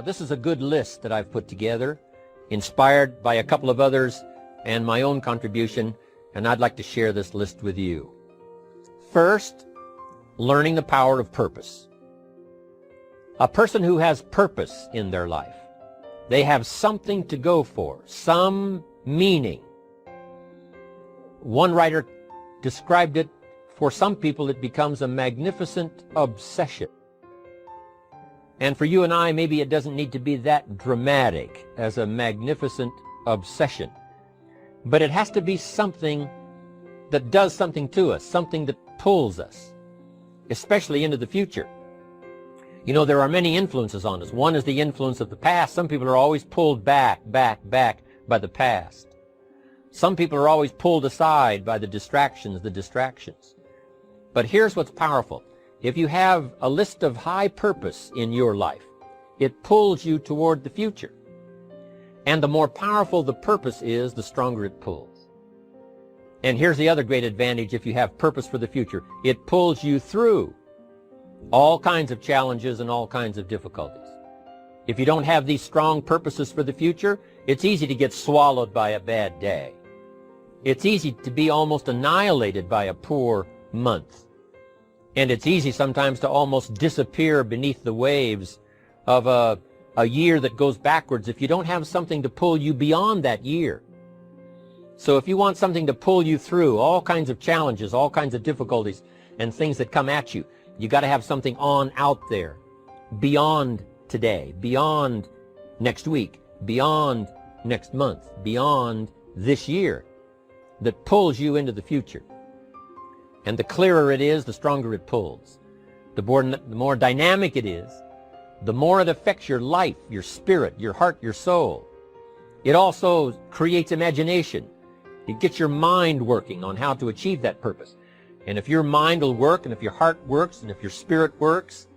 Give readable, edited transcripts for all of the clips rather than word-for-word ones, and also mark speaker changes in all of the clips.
Speaker 1: This is a good list that I've put together, inspired by a couple of others and my own contribution, and I'd like to share this list with you. First, learning the power of purpose. A person who has purpose in their life, they have something to go for, some meaning. One writer described it, for some people it becomes a magnificent obsession. And for you and I, maybe it doesn't need to be that dramatic as a magnificent obsession. But it has to be something that does something to us, something that pulls us, especially into the future. You know, there are many influences on us. One is the influence of the past. Some people are always pulled back by the past. Some people are always pulled aside by the distractions. But here's what's powerful. If you have a list of high purpose in your life, it pulls you toward the future. And the more powerful the purpose is, the stronger it pulls. And here's the other great advantage if you have purpose for the future. It pulls you through all kinds of challenges and all kinds of difficulties. If you don't have these strong purposes for the future, it's easy to get swallowed by a bad day. It's easy to be almost annihilated by a poor month. And it's easy sometimes to almost disappear beneath the waves of a year that goes backwards if you don't have something to pull you beyond that year. So if you want something to pull you through all kinds of challenges, all kinds of difficulties and things that come at you, you got to have something on out there beyond today, beyond next week, beyond next month, beyond this year, that pulls you into the future. And the clearer it is, the stronger it pulls. The more dynamic it is, the more it affects your life, your spirit, your heart, your soul. It also creates imagination. It gets your mind working on how to achieve that purpose. And if your mind will work, and if your heart works, and if your spirit works,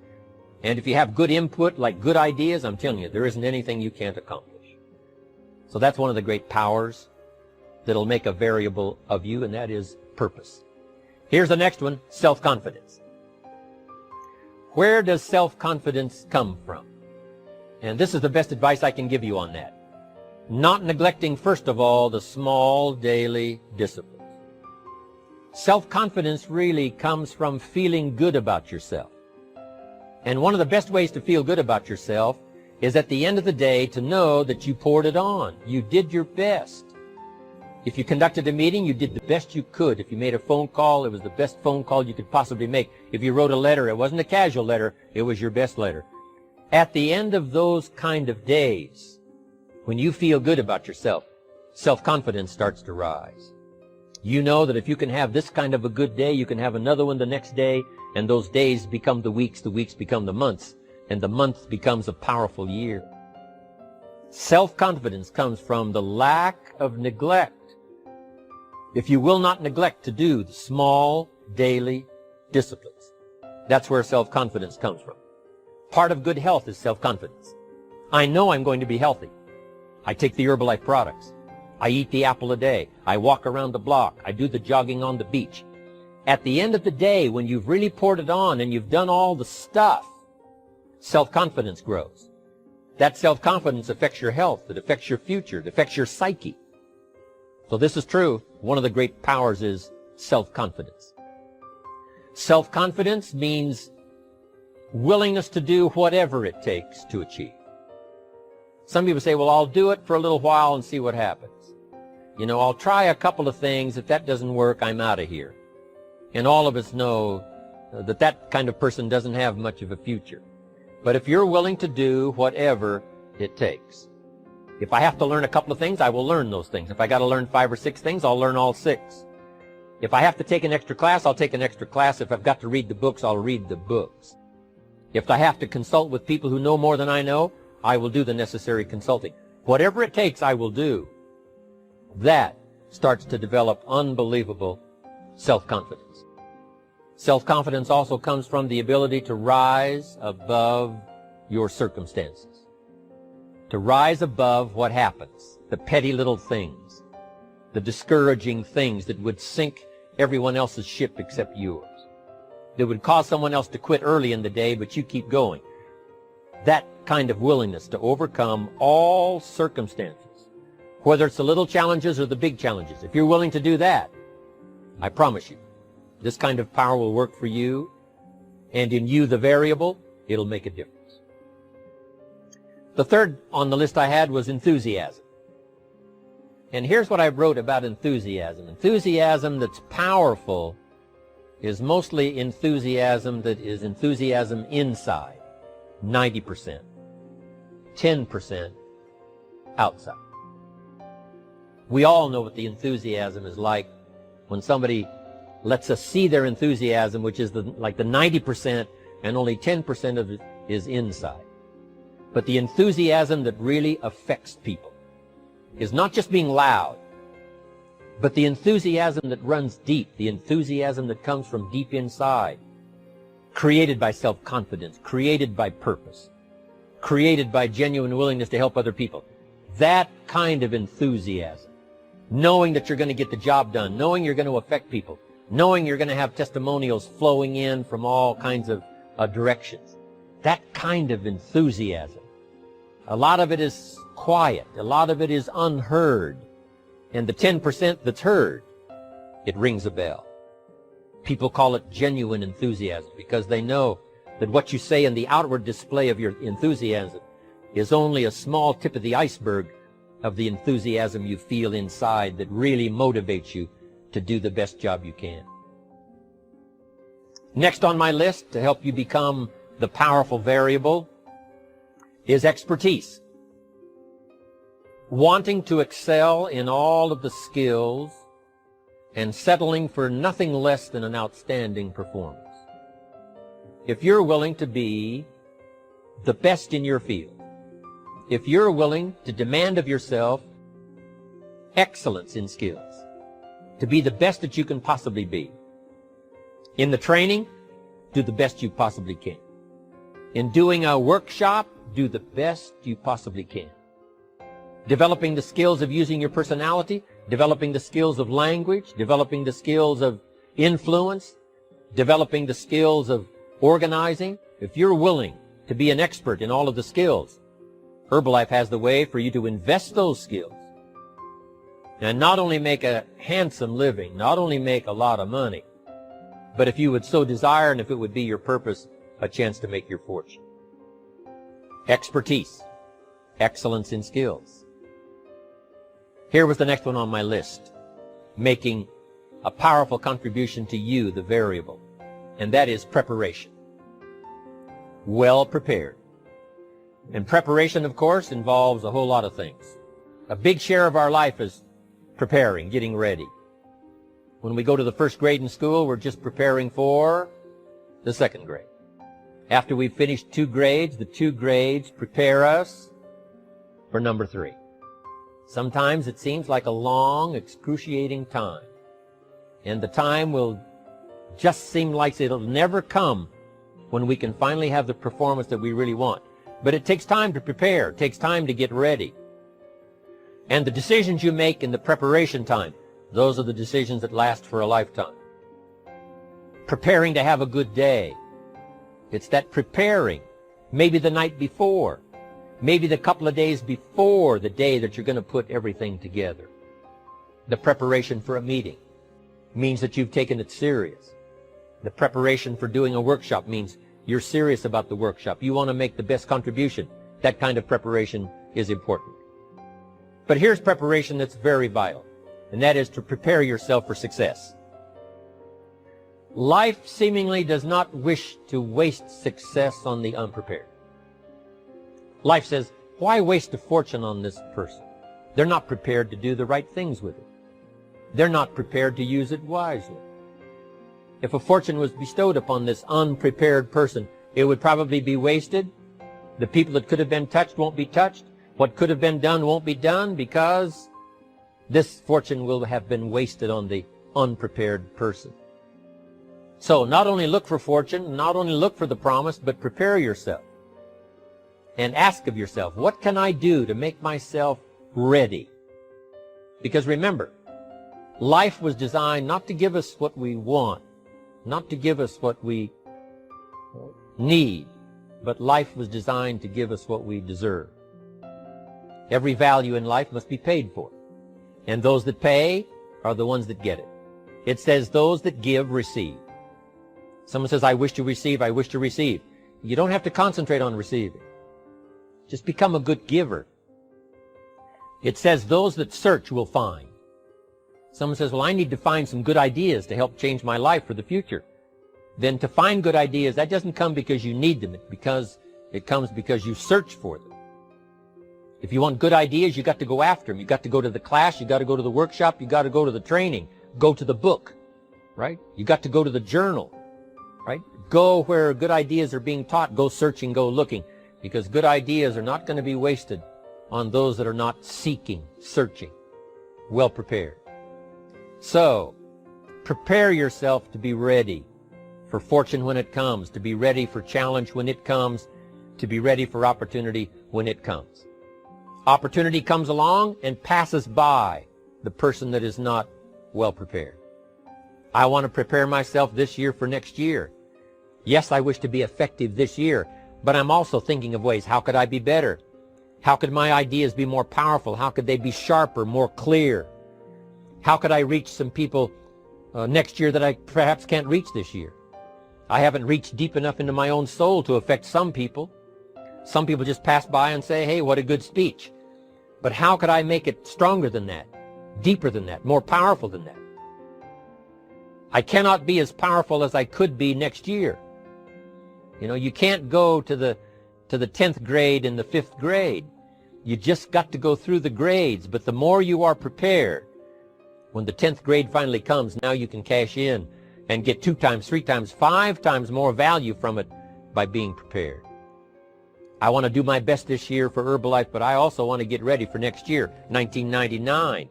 Speaker 1: and if you have good input, like good ideas, I'm telling you, there isn't anything you can't accomplish. So that's one of the great powers that'll make a variable of you, and that is purpose. Here's the next one, self-confidence. Where does self-confidence come from? And this is the best advice I can give you on that. Not neglecting, first of all, the small daily disciplines. Self-confidence really comes from feeling good about yourself. And one of the best ways to feel good about yourself is at the end of the day to know that you poured it on. You did your best. If you conducted a meeting, you did the best you could. If you made a phone call, it was the best phone call you could possibly make. If you wrote a letter, it wasn't a casual letter, it was your best letter. At the end of those kind of days, when you feel good about yourself, self-confidence starts to rise. You know that if you can have this kind of a good day, you can have another one the next day, and those days become the weeks become the months, and the month becomes a powerful year. Self-confidence comes from the lack of neglect. If you will not neglect to do the small daily disciplines, that's where self-confidence comes from. Part of good health is self-confidence. I know I'm going to be healthy. I take the Herbalife products. I eat the apple a day. I walk around the block. I do the jogging on the beach. At the end of the day, when you've really poured it on and you've done all the stuff, self-confidence grows. That self-confidence affects your health. It affects your future. It affects your psyche. So this is true. One of the great powers is self-confidence. Self-confidence means willingness to do whatever it takes to achieve. Some people say, well, I'll do it for a little while and see what happens. You know, I'll try a couple of things. If that doesn't work, I'm out of here. And all of us know that that kind of person doesn't have much of a future. But if you're willing to do whatever it takes, if I have to learn a couple of things, I will learn those things. If I got to learn 5 or 6 things, I'll learn all 6. If I have to take an extra class, I'll take an extra class. If I've got to read the books, I'll read the books. If I have to consult with people who know more than I know, I will do the necessary consulting. Whatever it takes, I will do. That starts to develop unbelievable self-confidence. Self-confidence also comes from the ability to rise above your circumstances. To rise above what happens, the petty little things, the discouraging things that would sink everyone else's ship except yours, that would cause someone else to quit early in the day, but you keep going. That kind of willingness to overcome all circumstances, whether it's the little challenges or the big challenges. If you're willing to do that, I promise you, this kind of power will work for you, and in you, the variable, it'll make a difference. The third on the list I had was enthusiasm. And here's what I wrote about enthusiasm. Enthusiasm that's powerful is mostly enthusiasm that is enthusiasm inside, 90%, 10% outside. We all know what the enthusiasm is like when somebody lets us see their enthusiasm, which is like the 90%, and only 10% of it is inside. But the enthusiasm that really affects people is not just being loud, but the enthusiasm that runs deep, the enthusiasm that comes from deep inside, created by self-confidence, created by purpose, created by genuine willingness to help other people. That kind of enthusiasm, knowing that you're going to get the job done, knowing you're going to affect people, knowing you're going to have testimonials flowing in from all kinds of directions. That kind of enthusiasm. A lot of it is quiet. A lot of it is unheard. And the 10% that's heard, it rings a bell. People call it genuine enthusiasm because they know that what you say in the outward display of your enthusiasm is only a small tip of the iceberg of the enthusiasm you feel inside that really motivates you to do the best job you can. Next on my list to help you become the powerful variable is expertise. Wanting to excel in all of the skills and settling for nothing less than an outstanding performance. If you're willing to be the best in your field, if you're willing to demand of yourself excellence in skills, to be the best that you can possibly be. In the training, do the best you possibly can. In doing a workshop, do the best you possibly can. Developing the skills of using your personality, developing the skills of language, developing the skills of influence, developing the skills of organizing. If you're willing to be an expert in all of the skills, Herbalife has the way for you to invest those skills and not only make a handsome living, not only make a lot of money, but if you would so desire and if it would be your purpose, a chance to make your fortune. Expertise, excellence in skills. Here was the next one on my list, making a powerful contribution to you, the variable, and that is preparation. Well prepared. And preparation, of course, involves a whole lot of things. A big share of our life is preparing, getting ready. When we go to the first grade in school, we're just preparing for the second grade. After we've finished 2 grades, the 2 grades prepare us for number 3. Sometimes it seems like a long, excruciating time. And the time will just seem like it'll never come when we can finally have the performance that we really want. But it takes time to prepare. It takes time to get ready. And the decisions you make in the preparation time, those are the decisions that last for a lifetime. Preparing to have a good day. It's that preparing, maybe the night before, maybe the couple of days before the day that you're going to put everything together. The preparation for a meeting means that you've taken it serious. The preparation for doing a workshop means you're serious about the workshop. You want to make the best contribution. That kind of preparation is important. But here's preparation that's very vital, and that is to prepare yourself for success. Life seemingly does not wish to waste success on the unprepared. Life says, why waste a fortune on this person? They're not prepared to do the right things with it. They're not prepared to use it wisely. If a fortune was bestowed upon this unprepared person, it would probably be wasted. The people that could have been touched won't be touched. What could have been done won't be done because this fortune will have been wasted on the unprepared person. So not only look for fortune, not only look for the promise, but prepare yourself. And ask of yourself, what can I do to make myself ready? Because remember, life was designed not to give us what we want, not to give us what we need, but life was designed to give us what we deserve. Every value in life must be paid for, and those that pay are the ones that get it. It says those that give receive. Someone says, I wish to receive, I wish to receive. You don't have to concentrate on receiving. Just become a good giver. It says those that search will find. Someone says, well, I need to find some good ideas to help change my life for the future. Then to find good ideas, that doesn't come because you need them. It comes because you search for them. If you want good ideas, you got to go after them. You got to go to the class, you got to go to the workshop, you got to go to the training, go to the book, right? You got to go to the journal, right? Go where good ideas are being taught. Go searching, go looking, because good ideas are not going to be wasted on those that are not seeking, searching, well prepared. So, prepare yourself to be ready for fortune when it comes, to be ready for challenge when it comes, to be ready for opportunity when it comes. Opportunity comes along and passes by the person that is not well prepared. I want to prepare myself this year for next year. Yes, I wish to be effective this year, but I'm also thinking of ways, how could I be better? How could my ideas be more powerful? How could they be sharper, more clear? How could I reach some people next year that I perhaps can't reach this year? I haven't reached deep enough into my own soul to affect some people. Some people just pass by and say, hey, what a good speech. But how could I make it stronger than that, deeper than that, more powerful than that? I cannot be as powerful as I could be next year. You know, you can't go to the 10th grade in the 5th grade. You just got to go through the grades. But the more you are prepared, when the 10th grade finally comes, now you can cash in and get 2 times, 3 times, 5 times more value from it by being prepared. I want to do my best this year for Herbalife, but I also want to get ready for next year, 1999.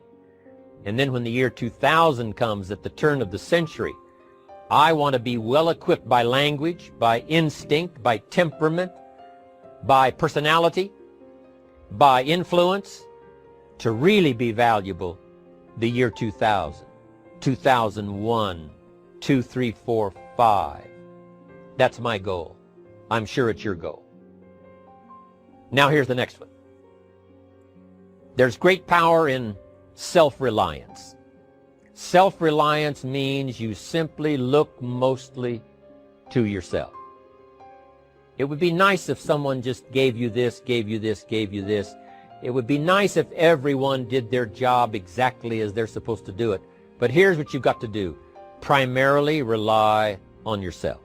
Speaker 1: And then when the year 2000 comes, at the turn of the century, I want to be well equipped by language, by instinct, by temperament, by personality, by influence, to really be valuable the year 2000, 2001, 2, 3, 4, 5. That's my goal. I'm sure it's your goal. Now here's the next one. There's great power in self-reliance. Self-reliance means you simply look mostly to yourself. It would be nice if someone just gave you this, gave you this, gave you this. It would be nice if everyone did their job exactly as they're supposed to do it. But here's what you've got to do. Primarily rely on yourself.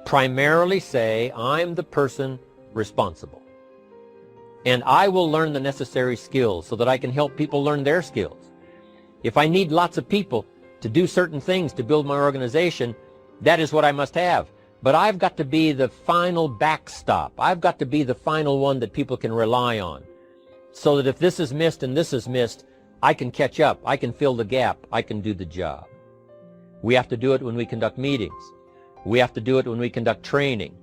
Speaker 1: Primarily say, I'm the person responsible. And I will learn the necessary skills so that I can help people learn their skills. If I need lots of people to do certain things to build my organization, that is what I must have. But I've got to be the final backstop. I've got to be the final one that people can rely on. So that if this is missed and this is missed, I can catch up. I can fill the gap. I can do the job. We have to do it when we conduct meetings. We have to do it when we conduct training.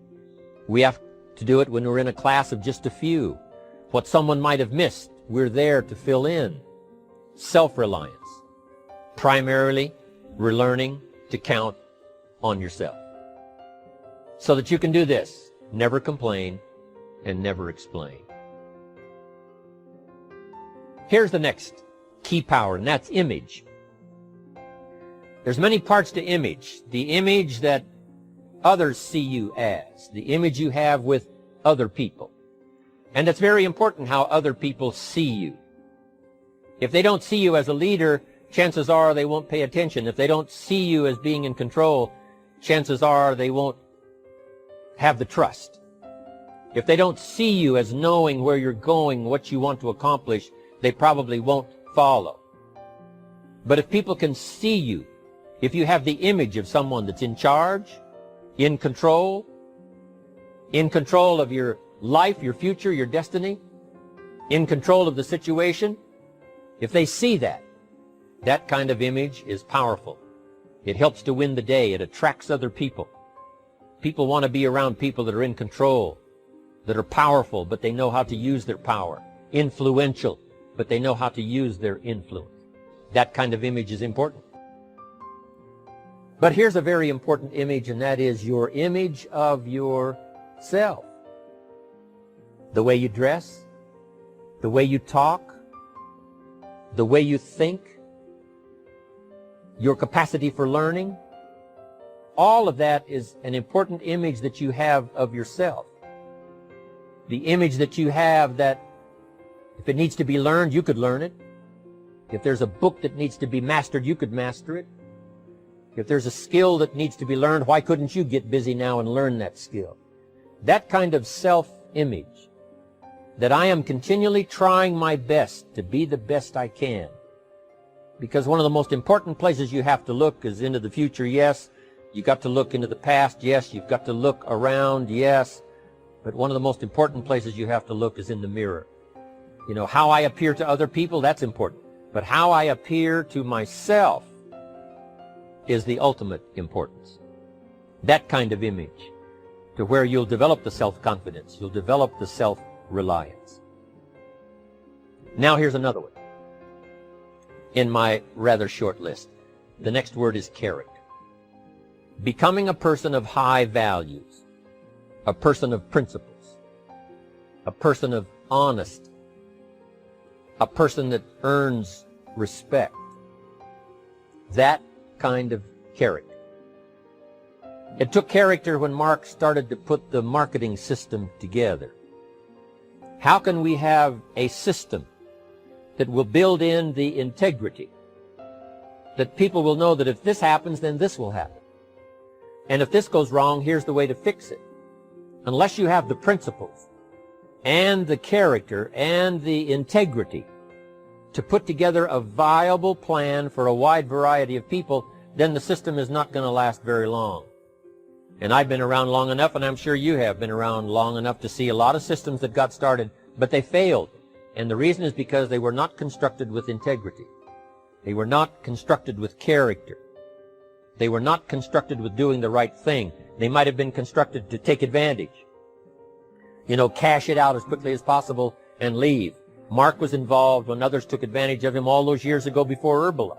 Speaker 1: We have to do it when we're in a class of just a few. What someone might have missed, we're there to fill in. Self-reliance. Primarily, we're learning to count on yourself. So that you can do this. Never complain and never explain. Here's the next key power, and that's image. There's many parts to image. The image that others see you as. The image you have with other people. And it's very important how other people see you. If they don't see you as a leader, chances are they won't pay attention. If they don't see you as being in control, chances are they won't have the trust. If they don't see you as knowing where you're going, what you want to accomplish, they probably won't follow. But if people can see you, if you have the image of someone that's in charge, in control of your life, your future, your destiny, in control of the situation, if they see that, that kind of image is powerful. It helps to win the day. It attracts other people. People want to be around people that are in control, that are powerful, but they know how to use their power. Influential, but they know how to use their influence. That kind of image is important. But here's a very important image, and that is your image of your self. The way you dress, the way you talk, the way you think, your capacity for learning, all of that is an important image that you have of yourself. The image that you have that if it needs to be learned, you could learn it. If there's a book that needs to be mastered, you could master it. If there's a skill that needs to be learned, why couldn't you get busy now and learn that skill? That kind of self-image, that I am continually trying my best to be the best I can. Because one of the most important places you have to look is into the future, yes. You've got to look into the past, yes. You've got to look around, yes. But one of the most important places you have to look is in the mirror. You know, how I appear to other people, that's important. But how I appear to myself is the ultimate importance. That kind of image, to where you'll develop the self-confidence, you'll develop the self-reliance. Now here's another one in my rather short list. The next word is character. Becoming a person of high values, a person of principles, a person of honesty, a person that earns respect. That kind of character. It took character when Mark started to put the marketing system together. How can we have a system that will build in the integrity, that people will know that if this happens, then this will happen. And if this goes wrong, here's the way to fix it. Unless you have the principles and the character and the integrity to put together a viable plan for a wide variety of people, then the system is not going to last very long. And I've been around long enough, and I'm sure you have been around long enough to see a lot of systems that got started, but they failed. And the reason is because they were not constructed with integrity. They were not constructed with character. They were not constructed with doing the right thing. They might have been constructed to take advantage. You know, cash it out as quickly as possible and leave. Mark was involved when others took advantage of him all those years ago before Herbalife.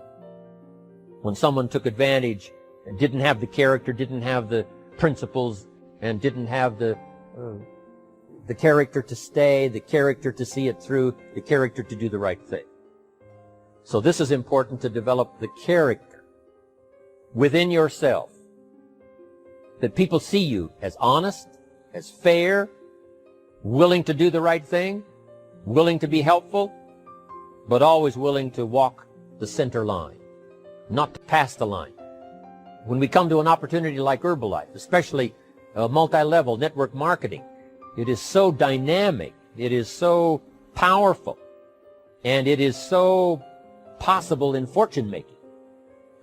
Speaker 1: When someone took advantage and didn't have the character, didn't have the principles, and didn't have the character to stay, the character to see it through, the character to do the right thing. So this is important, to develop the character within yourself, that people see you as honest, as fair, willing to do the right thing, willing to be helpful, but always willing to walk the center line, not to pass the line. When we come to an opportunity like Herbalife, especially multi-level network marketing, it is so dynamic, it is so powerful, and it is so possible in fortune making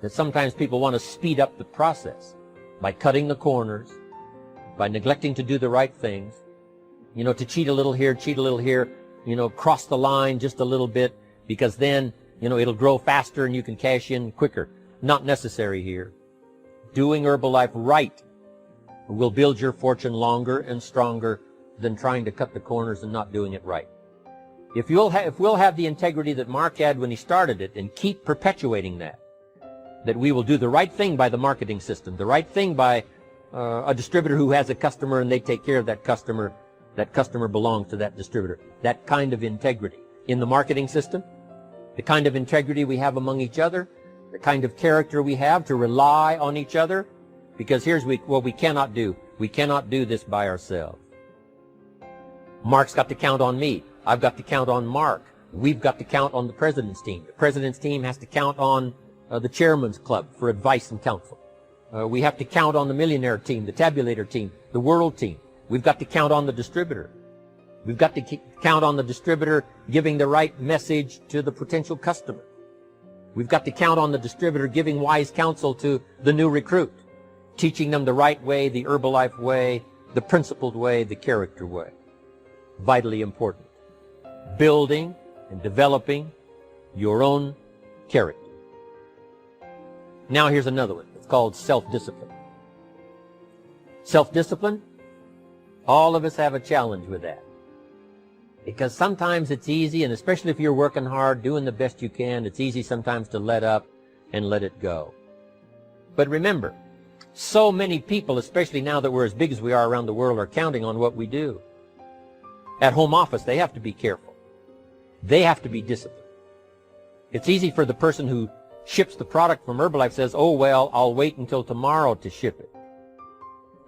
Speaker 1: that sometimes people want to speed up the process by cutting the corners, by neglecting to do the right things, you know, to cheat a little here, you know, cross the line just a little bit, because then, you know, it'll grow faster and you can cash in quicker. Not necessary here. Doing Herbalife right will build your fortune longer and stronger than trying to cut the corners and not doing it right. If we'll have the integrity that Mark had when he started it, and keep perpetuating that we will do the right thing by the marketing system, the right thing by a distributor who has a customer and they take care of that customer belongs to that distributor. That kind of integrity in the marketing system, the kind of integrity we have among each other, the kind of character we have to rely on each other, because here's what we cannot do. We cannot do this by ourselves. Mark's got to count on me. I've got to count on Mark. We've got to count on the president's team. The president's team has to count on the chairman's club for advice and counsel. We have to count on the millionaire team, the tabulator team, the world team. We've got to count on the distributor. We've got to count on the distributor giving the right message to the potential customer. We've got to count on the distributor giving wise counsel to the new recruit, teaching them the right way, the Herbalife way, the principled way, the character way. Vitally important. Building and developing your own character. Now here's another one. It's called self-discipline. Self-discipline, all of us have a challenge with that. Because sometimes it's easy, and especially if you're working hard, doing the best you can, it's easy sometimes to let up and let it go. But remember, So many people, especially now that we're as big as we are around the world, are counting on what we do. At home office, they have to be careful. They have to be disciplined. It's easy for the person who ships the product from Herbalife says, oh, well, I'll wait until tomorrow to ship it.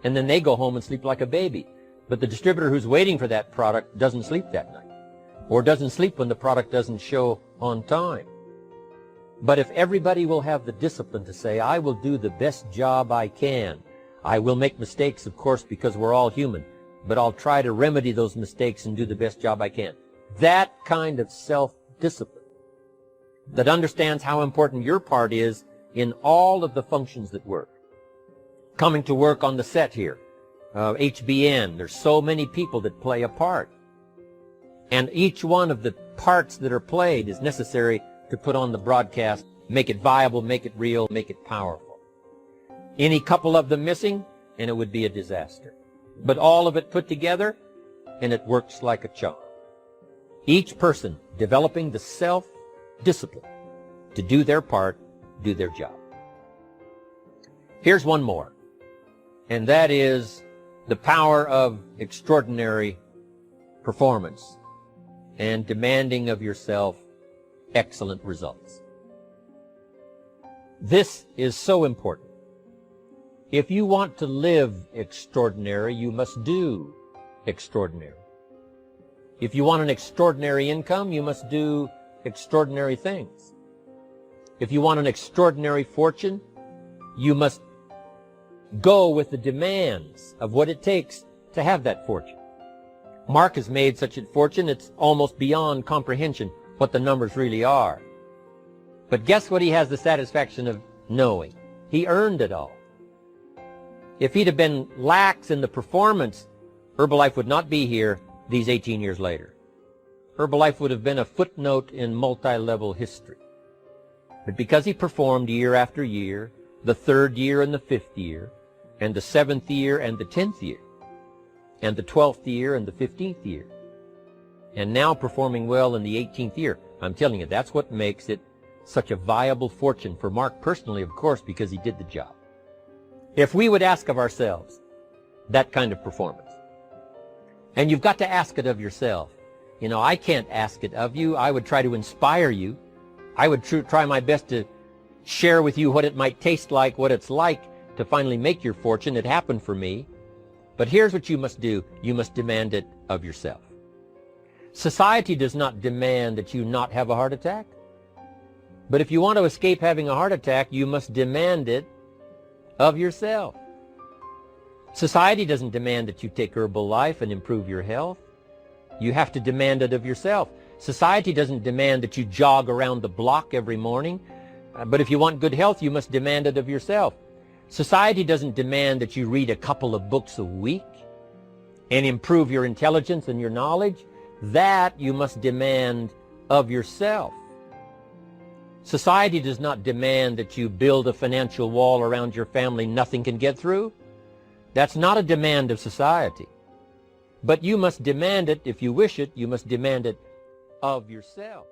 Speaker 1: And then they go home and sleep like a baby. But the distributor who's waiting for that product doesn't sleep that night, or doesn't sleep when the product doesn't show on time. But if everybody will have the discipline to say, I will do the best job I can. I will make mistakes, of course, because we're all human, but I'll try to remedy those mistakes and do the best job I can. That kind of self-discipline that understands how important your part is in all of the functions that work. Coming to work on the set here, HBN, there's so many people that play a part. And each one of the parts that are played is necessary to put on the broadcast, make it viable, make it real, make it powerful. Any couple of them missing, and it would be a disaster. But all of it put together, and it works like a charm. Each person developing the self-discipline to do their part, do their job. Here's one more, and that is the power of extraordinary performance and demanding of yourself excellent results. This is so important. If you want to live extraordinary, you must do extraordinary. If you want an extraordinary income, you must do extraordinary things. If you want an extraordinary fortune, you must go with the demands of what it takes to have that fortune. Mark has made such a fortune, it's almost beyond comprehension what the numbers really are. But guess what he has the satisfaction of knowing? He earned it all. If he'd have been lax in the performance, Herbalife would not be here these 18 years later. Herbalife would have been a footnote in multi-level history. But because he performed year after year, the 3rd year and the 5th year, and the 7th year and the 10th year, and the 12th year and the 15th year, and now performing well in the 18th year, I'm telling you, that's what makes it such a viable fortune for Mark personally, of course, because he did the job. If we would ask of ourselves that kind of performance, and you've got to ask it of yourself. You know, I can't ask it of you. I would try to inspire you. I would try my best to share with you what it might taste like, what it's like to finally make your fortune. It happened for me. But here's what you must do. You must demand it of yourself. Society does not demand that you not have a heart attack. But if you want to escape having a heart attack, you must demand it of yourself. Society doesn't demand that you take Herbalife and improve your health. You have to demand it of yourself. Society doesn't demand that you jog around the block every morning. But if you want good health, you must demand it of yourself. Society doesn't demand that you read a couple of books a week and improve your intelligence and your knowledge. That you must demand of yourself. Society does not demand that you build a financial wall around your family nothing can get through. That's not a demand of society. But you must demand it, if you wish it, you must demand it of yourself.